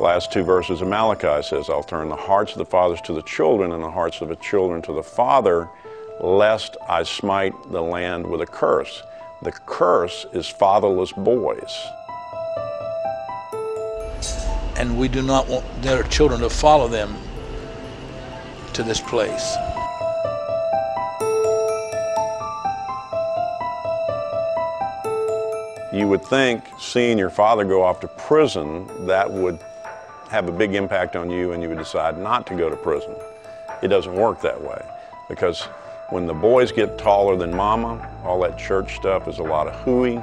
last two verses of Malachi says, I'll turn the hearts of the fathers to the children and the hearts of the children to the father, lest I smite the land with a curse. The curse is fatherless boys. And we do not want their children to follow them to this place. You would think seeing your father go off to prison, that would have a big impact on you and you would decide not to go to prison. It doesn't work that way, because when the boys get taller than mama, all that church stuff is a lot of hooey.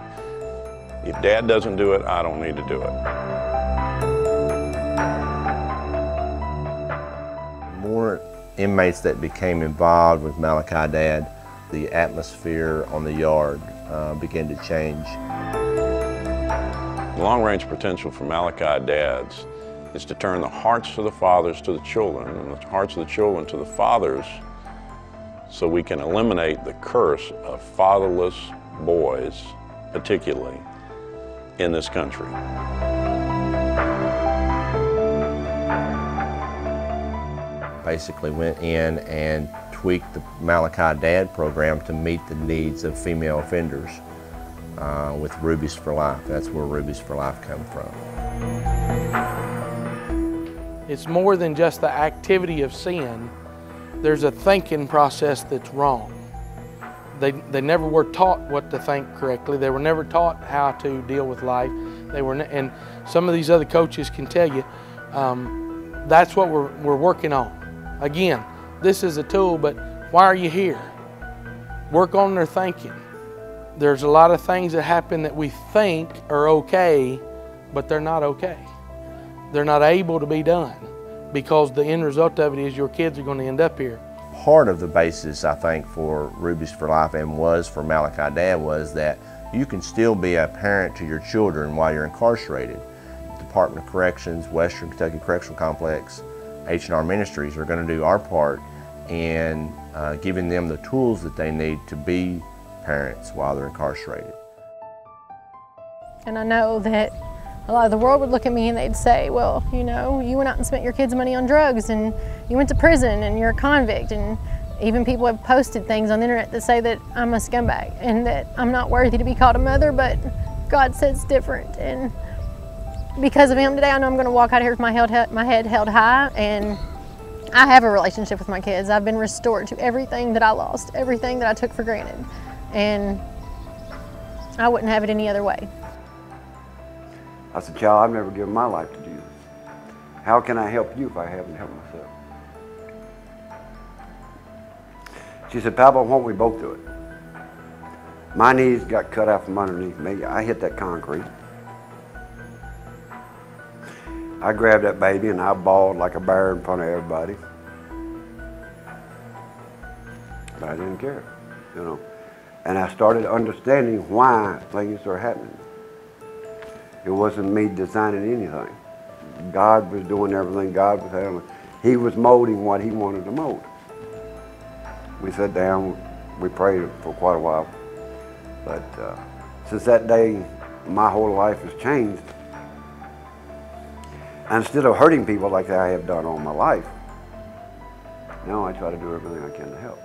If dad doesn't do it, I don't need to do it. More inmates that became involved with Malachi Dad, the atmosphere on the yard began to change. The long-range potential for Malachi Dads is to turn the hearts of the fathers to the children and the hearts of the children to the fathers, so we can eliminate the curse of fatherless boys, particularly in this country. Basically went in and tweaked the Malachi Dad program to meet the needs of female offenders with Rubies for Life. That's where Rubies for Life come from. It's more than just the activity of sin. There's a thinking process that's wrong. They never were taught what to think correctly. They were never taught how to deal with life. And some of these other coaches can tell you that's what we're working on. Again, this is a tool, but why are you here? Work on their thinking. There's a lot of things that happen that we think are okay, but they're not okay. They're not able to be done, because the end result of it is your kids are going to end up here. Part of the basis, I think, for Rubies for Life and was for Malachi Dad was that you can still be a parent to your children while you're incarcerated. Department of Corrections, Western Kentucky Correctional Complex, HR Ministries are going to do our part in giving them the tools that they need to be parents while they're incarcerated. And I know that a lot of the world would look at me and they'd say, well, you know, you went out and spent your kids' money on drugs and you went to prison and you're a convict, and even people have posted things on the internet that say that I'm a scumbag and that I'm not worthy to be called a mother, but God says different. And because of him today, I know I'm going to walk out here with my head held high, and I have a relationship with my kids. I've been restored to everything that I lost, everything that I took for granted, and I wouldn't have it any other way. I said, child, I've never given my life to Jesus. How can I help you if I haven't helped myself? She said, Papa, why don't we both do it? My knees got cut out from underneath me. I hit that concrete. I grabbed that baby and I bawled like a bear in front of everybody. But I didn't care, you know. And I started understanding why things are happening. It wasn't me designing anything. God was doing everything. God was handling. He was molding what he wanted to mold. We sat down, we prayed for quite a while. But since that day, my whole life has changed. And instead of hurting people like I have done all my life, now I try to do everything I can to help.